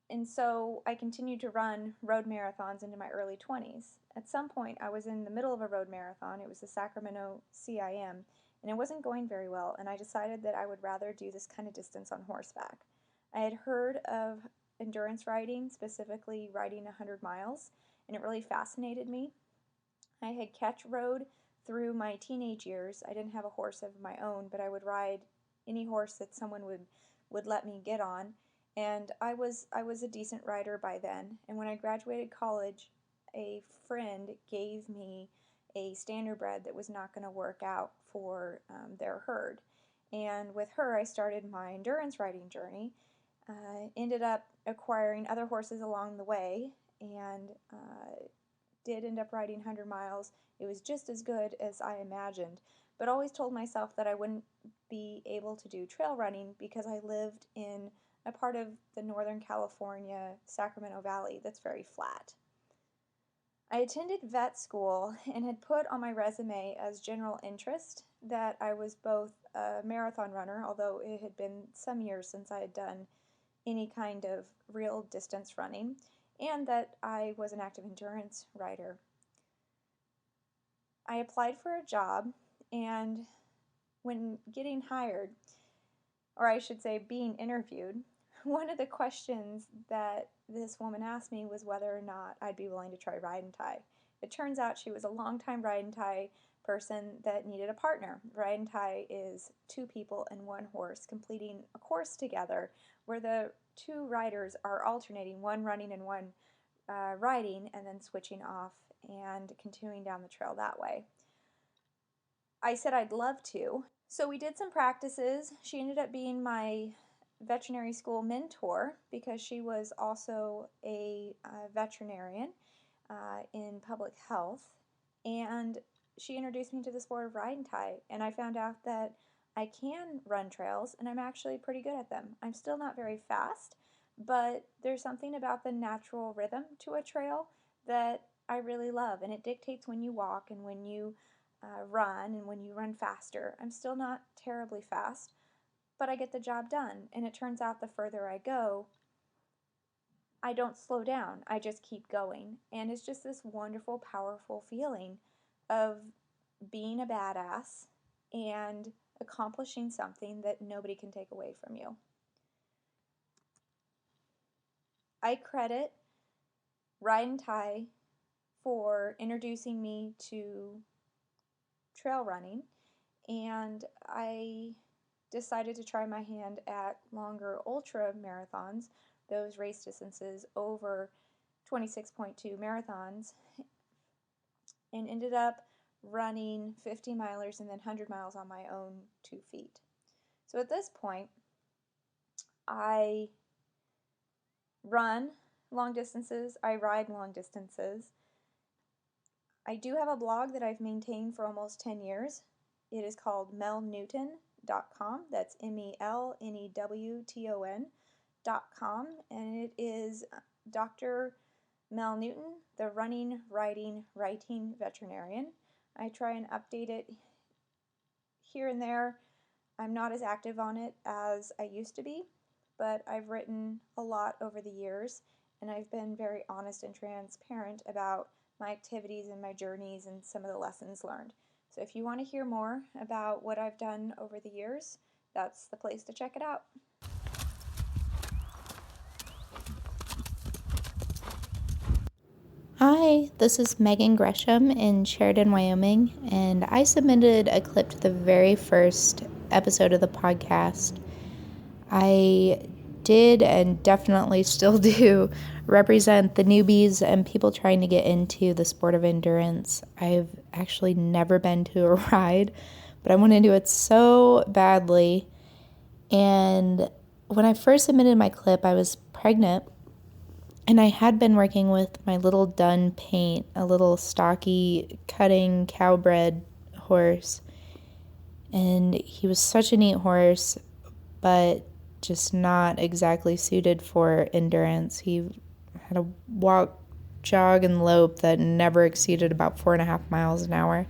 And so I continued to run road marathons into my early 20s. At some point, I was in the middle of a road marathon. It was the Sacramento CIM, and it wasn't going very well, and I decided that I would rather do this kind of distance on horseback. I had heard of endurance riding, specifically riding 100 miles, and it really fascinated me. I had catch rode through my teenage years. I didn't have a horse of my own, but I would ride any horse that someone would let me get on. And I was a decent rider by then. And when I graduated college, a friend gave me a standardbred that was not going to work out for their herd. And with her, I started my endurance riding journey. Ended up acquiring other horses along the way, and did end up riding 100 miles. It was just as good as I imagined, but always told myself that I wouldn't be able to do trail running because I lived in a part of the Northern California, Sacramento Valley that's very flat. I attended vet school and had put on my resume as general interest that I was both a marathon runner, although it had been some years since I had done any kind of real distance running, and that I was an active endurance rider. I applied for a job, and when getting hired, or I should say being interviewed, one of the questions that this woman asked me was whether or not I'd be willing to try ride and tie. It turns out she was a longtime ride and tie person that needed a partner. Ride and tie is 2 people and 1 horse completing a course together where the 2 riders are alternating, one running and one riding, and then switching off and continuing down the trail that way. I said I'd love to. So we did some practices. She ended up being my veterinary school mentor because she was also a veterinarian in public health, and she introduced me to the sport of ride and tie, and I found out that I can run trails and I'm actually pretty good at them. I'm still not very fast, but there's something about the natural rhythm to a trail that I really love, and it dictates when you walk and when you run and when you run faster. I'm still not terribly fast, but I get the job done, and it turns out the further I go, I don't slow down. I just keep going, and it's just this wonderful, powerful feeling of being a badass and accomplishing something that nobody can take away from you. I credit Ride and Tie for introducing me to trail running, and I decided to try my hand at longer ultra marathons, those race distances over 26.2 marathons, and ended up running 50 milers and then 100 miles on my own 2 feet. So at this point, I run long distances, I ride long distances. I do have a blog that I've maintained for almost 10 years. It is called melnewton.com. That's MELNEWTON.com, and it is Dr. Mel Newton, the running, riding, writing veterinarian. I try and update it here and there. I'm not as active on it as I used to be, but I've written a lot over the years, and I've been very honest and transparent about my activities and my journeys and some of the lessons learned. So if you want to hear more about what I've done over the years, that's the place to check it out. Hi, this is Megan Gresham in Sheridan, Wyoming, and I submitted a clip to the very first episode of the podcast. I did and definitely still do represent the newbies and people trying to get into the sport of endurance. I've actually never been to a ride, but I want to do it so badly. And when I first submitted my clip, I was pregnant, and I had been working with my little dun paint, a little stocky cutting cowbred horse. And he was such a neat horse, but just not exactly suited for endurance. He had a walk, jog, and lope that never exceeded about 4.5 miles an hour.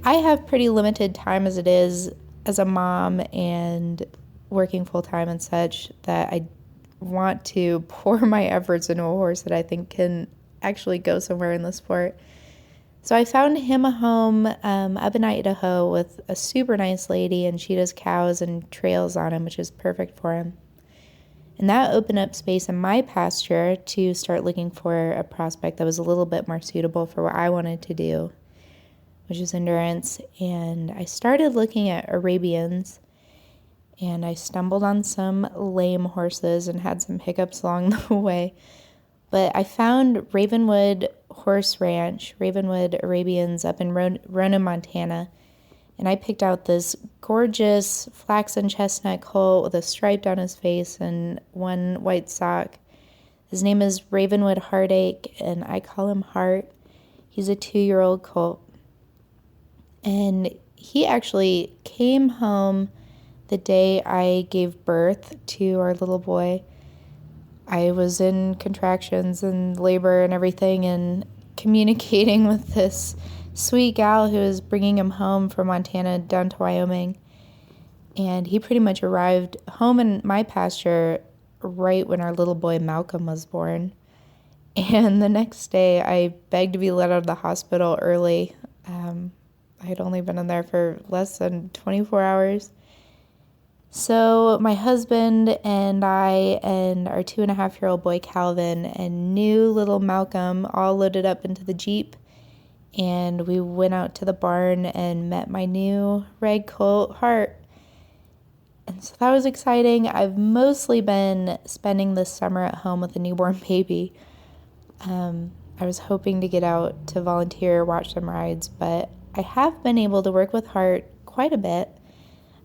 I have pretty limited time as it is as a mom and working full-time and such, that I want to pour my efforts into a horse that I think can actually go somewhere in the sport. So I found him a home up in Idaho with a super nice lady, and she does cows and trails on him, which is perfect for him. And that opened up space in my pasture to start looking for a prospect that was a little bit more suitable for what I wanted to do, which is endurance. And I started looking at Arabians, and I stumbled on some lame horses and had some hiccups along the way. But I found Ravenwood Horse Ranch, Ravenwood Arabians, up in Ronan, Montana. And I picked out this gorgeous flaxen chestnut colt with a stripe down his face and one white sock. His name is Ravenwood Heartache, and I call him Heart. He's a 2-year-old colt. And he actually came home the day I gave birth to our little boy. I was in contractions and labor and everything, and communicating with this sweet gal who was bringing him home from Montana down to Wyoming. And he pretty much arrived home in my pasture right when our little boy Malcolm was born. And the next day I begged to be let out of the hospital early. I had only been in there for less than 24 hours. So my husband and I and our 2.5-year-old boy Calvin and new little Malcolm all loaded up into the Jeep and we went out to the barn and met my new red colt, Heart. And so that was exciting. I've mostly been spending this summer at home with a newborn baby. I was hoping to get out to volunteer, watch some rides, but I have been able to work with Heart quite a bit,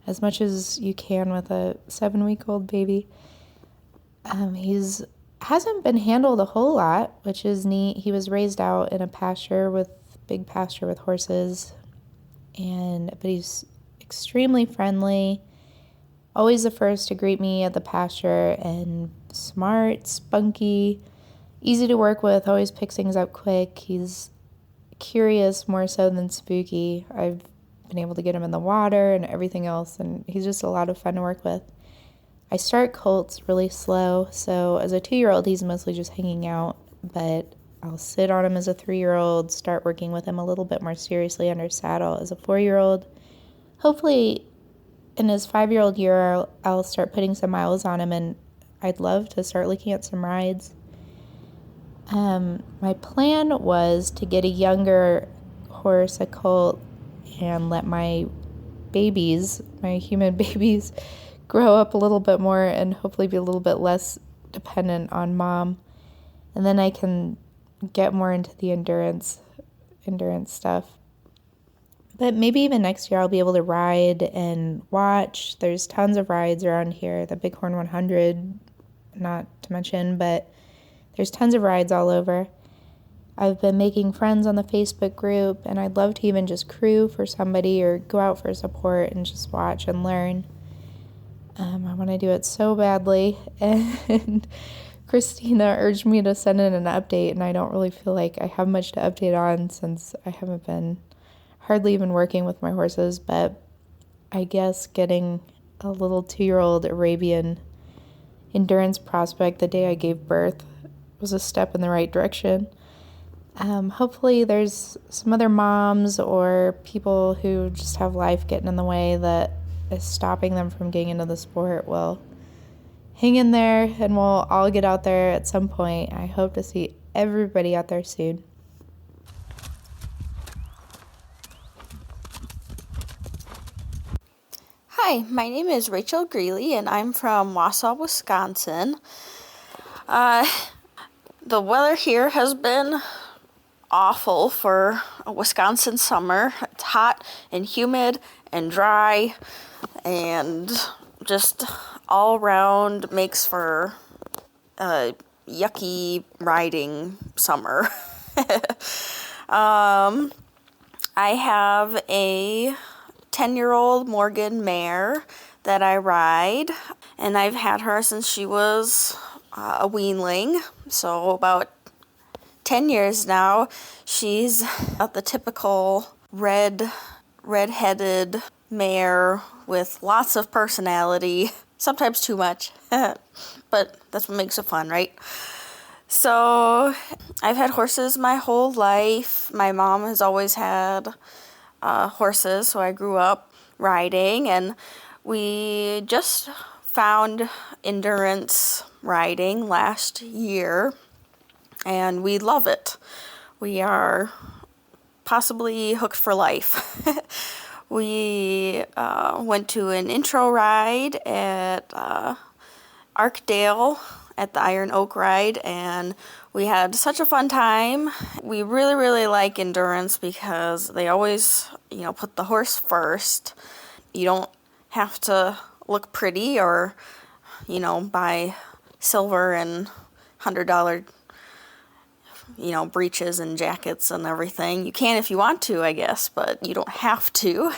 as much as you can with a 7-week-old baby. He's hasn't been handled a whole lot, which is neat. He was raised out in a big pasture with horses, but he's extremely friendly, always the first to greet me at the pasture, and smart, spunky, easy to work with, always picks things up quick. He's curious more so than spooky. I've been able to get him in the water and everything else, and he's just a lot of fun to work with. I start colts really slow, so as a 2-year-old, he's mostly just hanging out, but I'll sit on him as a 3-year-old, start working with him a little bit more seriously under saddle as a 4-year-old. Hopefully, in his 5-year-old year, I'll start putting some miles on him, and I'd love to start looking at some rides. My plan was to get a younger horse, a colt, and let my human babies, grow up a little bit more and hopefully be a little bit less dependent on mom. And then I can get more into the endurance stuff. But maybe even next year I'll be able to ride and watch. There's tons of rides around here, the Bighorn 100, not to mention, but there's tons of rides all over. I've been making friends on the Facebook group, and I'd love to even just crew for somebody or go out for support and just watch and learn. I want to do it so badly, and Christina urged me to send in an update, and I don't really feel like I have much to update on since I haven't been hardly even working with my horses, but I guess getting a little 2-year-old Arabian endurance prospect the day I gave birth was a step in the right direction. Hopefully there's some other moms or people who just have life getting in the way that is stopping them from getting into the sport. Well, hang in there and we'll all get out there at some point. I hope to see everybody out there soon. Hi, my name is Rachel Greely and I'm from Wausau, Wisconsin. The weather here has been awful for a Wisconsin summer. It's hot and humid and dry and just all around makes for a yucky riding summer. I have a 10-year-old Morgan mare that I ride, and I've had her since she was a weanling, so about 10 years now. She's the typical red-headed mare with lots of personality, sometimes too much, but that's what makes it fun, right? So I've had horses my whole life. My mom has always had horses, so I grew up riding, and we just found endurance riding last year, and we love it. We are possibly hooked for life. We went to an intro ride at Arkdale at the Iron Oak ride, and we had such a fun time. We really, really like endurance because they always, put the horse first. You don't have to look pretty or, buy silver and $100, breeches and jackets and everything. You can if you want to, I guess, but you don't have to.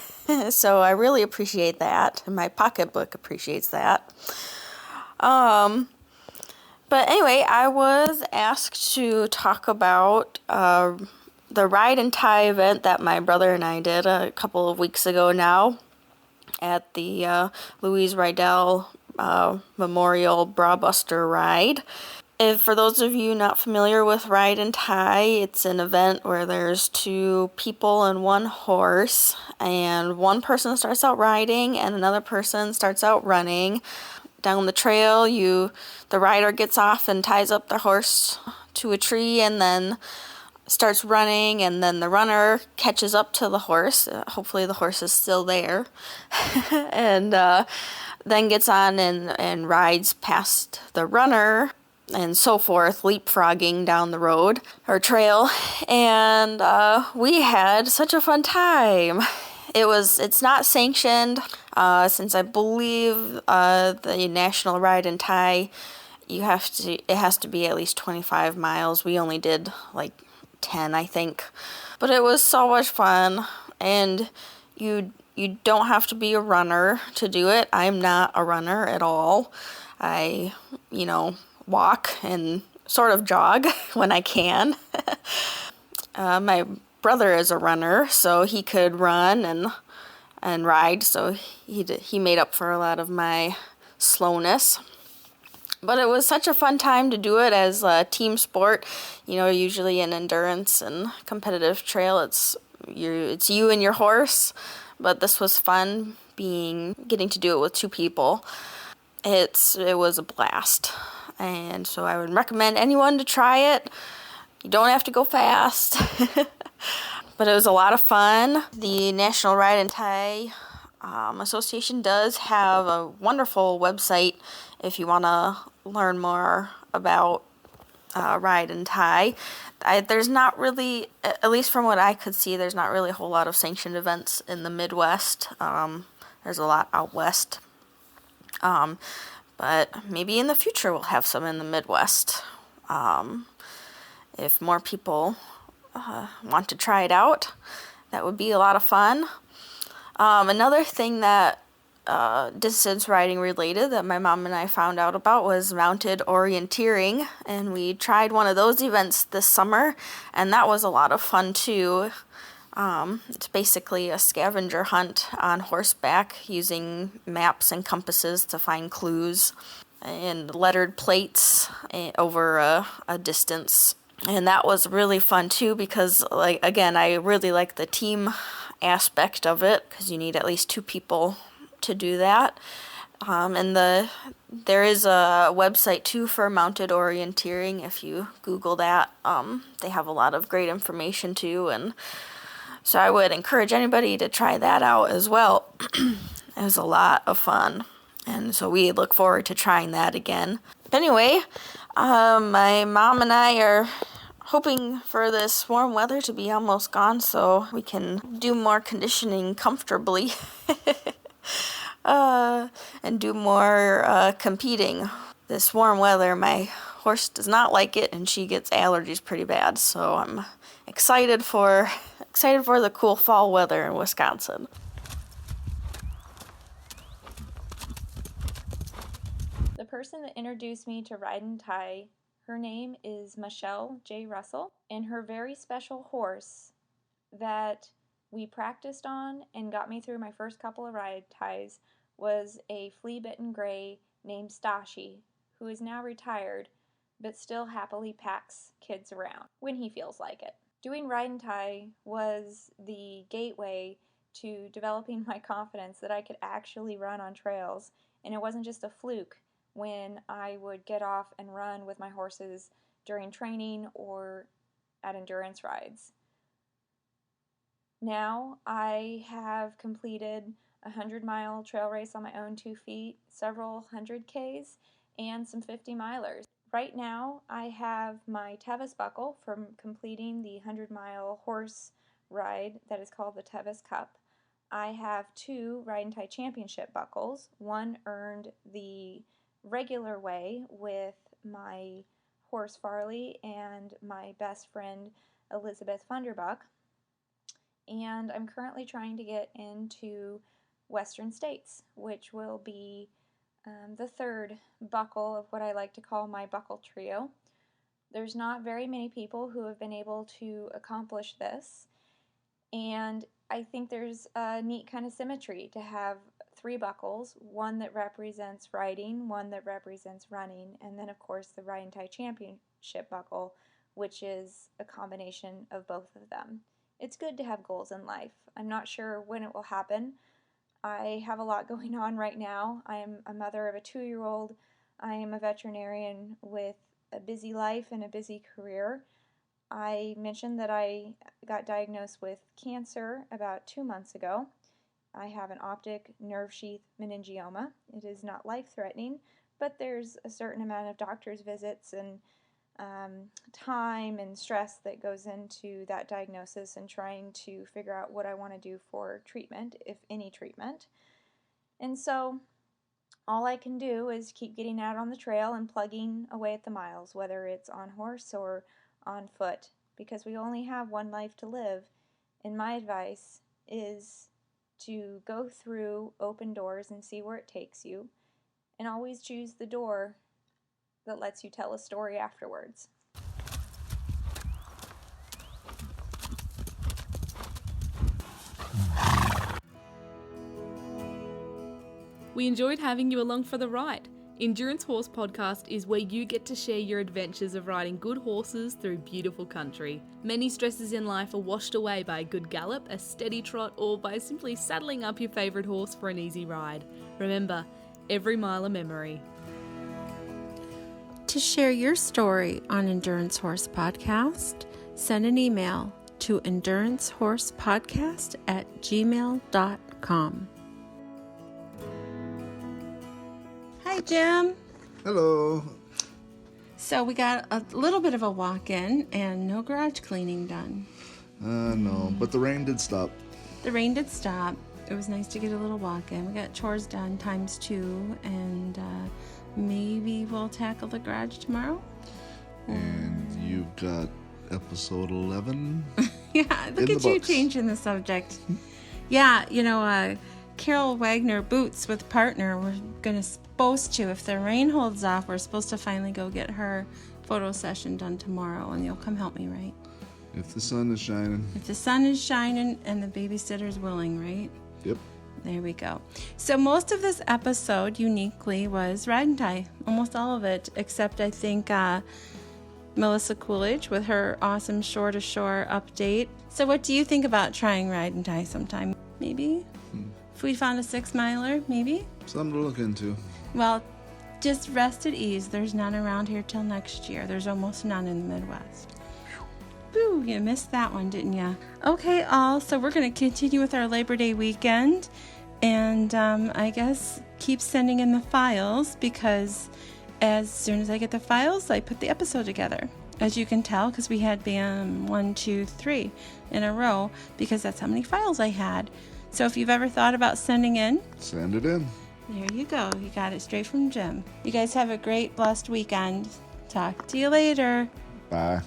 So I really appreciate that, and my pocketbook appreciates that. But anyway, I was asked to talk about the ride and tie event that my brother and I did a couple of weeks ago now at the Louise Rydell Memorial Brawbuster Ride. For those of you not familiar with ride and tie, it's an event where there's 2 people and 1 horse, and one person starts out riding and another person starts out running. Down the trail, the rider gets off and ties up their horse to a tree, and then starts running, and then the runner catches up to the horse. Hopefully the horse is still there. And then gets on and rides past the runner and so forth, leapfrogging down the road or trail. And we had such a fun time. It's not sanctioned, since I believe the National Ride and Tie, it has to be at least 25 miles. We only did like 10, I think. But it was so much fun, and you don't have to be a runner to do it. I'm not a runner at all. I, walk and sort of jog when I can. My brother is a runner, so he could run and ride, so he made up for a lot of my slowness. But it was such a fun time to do it as a team sport. Usually in endurance and competitive trail, it's you and your horse. But this was fun, getting to do it with two people. It was a blast, and so I would recommend anyone to try it. You don't have to go fast, but it was a lot of fun. The National Ride and Tie Association does have a wonderful website if you want to learn more about ride and tie. There's not really, at least from what I could see, there's not really a whole lot of sanctioned events in the Midwest. There's a lot out west. But maybe in the future we'll have some in the Midwest. If more people want to try it out, that would be a lot of fun. Another thing that distance riding related that my mom and I found out about was mounted orienteering, and we tried one of those events this summer, and that was a lot of fun too. It's basically a scavenger hunt on horseback using maps and compasses to find clues and lettered plates over a distance. And that was really fun too because, I really like the team aspect of it because you need at least two people to do that. And there is a website too for mounted orienteering. If you Google that, they have a lot of great information too, and so I would encourage anybody to try that out as well. It was a lot of fun, and so we look forward to trying that again. But anyway, my mom and I are hoping for this warm weather to be almost gone so we can do more conditioning comfortably. And do more competing. This warm weather, my horse does not like it, and she gets allergies pretty bad. So I'm excited for the cool fall weather in Wisconsin. The person that introduced me to Ride and Tie, her name is Michelle J. Russell, and her very special horse that we practiced on and got me through my first couple of ride ties was a flea-bitten gray named Stashi, who is now retired but still happily packs kids around when he feels like it. Doing ride and tie was the gateway to developing my confidence that I could actually run on trails, and it wasn't just a fluke when I would get off and run with my horses during training or at endurance rides. Now I have completed a 100-mile trail race on my own 2 feet, several 100Ks, and some 50-milers. Right now I have my Tevis buckle from completing the 100-mile horse ride that is called the Tevis Cup. I have 2 Ride and Tie Championship buckles. One earned the regular way with my horse Farley and my best friend Elizabeth Funderbuck. And I'm currently trying to get into Western States, which will be the 3rd buckle of what I like to call my buckle trio. There's not very many people who have been able to accomplish this, and I think there's a neat kind of symmetry to have 3 buckles, one that represents riding, one that represents running, and then of course the Ride and Tie Championship buckle, which is a combination of both of them. It's good to have goals in life. I'm not sure when it will happen. I have a lot going on right now. I am a mother of a 2-year-old. I am a veterinarian with a busy life and a busy career. I mentioned that I got diagnosed with cancer about 2 months ago. I have an optic nerve sheath meningioma. It is not life-threatening, but there's a certain amount of doctor's visits and time and stress that goes into that diagnosis and trying to figure out what I want to do for treatment, if any treatment. And so all I can do is keep getting out on the trail and plugging away at the miles, whether it's on horse or on foot, because we only have one life to live. And my advice is to go through open doors and see where it takes you, and always choose the door that lets you tell a story afterwards. We enjoyed having you along for the ride. Endurance Horse Podcast is where you get to share your adventures of riding good horses through beautiful country. Many stresses in life are washed away by a good gallop, a steady trot, or by simply saddling up your favourite horse for an easy ride. Remember, every mile a memory. To share your story on Endurance Horse Podcast, send an email to endurancehorsepodcast@gmail.com. Hi, Jim. Hello. So we got a little bit of a walk-in and no garage cleaning done. No, but the rain did stop. The rain did stop. It was nice to get a little walk-in. We got chores done ×2, and maybe we'll tackle the garage tomorrow. And you've got episode 11. Yeah, look at you changing the subject. Yeah, Carol Wagner Boots with partner, we're supposed to, if the rain holds off, we're supposed to finally go get her photo session done tomorrow, and you'll come help me, right? If the sun is shining. If the sun is shining and the babysitter's willing, right? Yep. There we go. So most of this episode, uniquely, was ride and tie. Almost all of it, except I think Melissa Coolidge with her awesome shore-to-shore update. So what do you think about trying ride and tie sometime? Maybe? If we found a 6-miler, maybe? Something to look into. Well, just rest at ease. There's none around here till next year. There's almost none in the Midwest. Boo, you missed that one, didn't you? Okay, all. So we're going to continue with our Labor Day weekend. And I guess keep sending in the files, because as soon as I get the files, I put the episode together. As you can tell, because we had BAM 1, 2, 3 in a row, because that's how many files I had. So if you've ever thought about sending in, send it in. There you go. You got it straight from Jim. You guys have a great, blessed weekend. Talk to you later. Bye.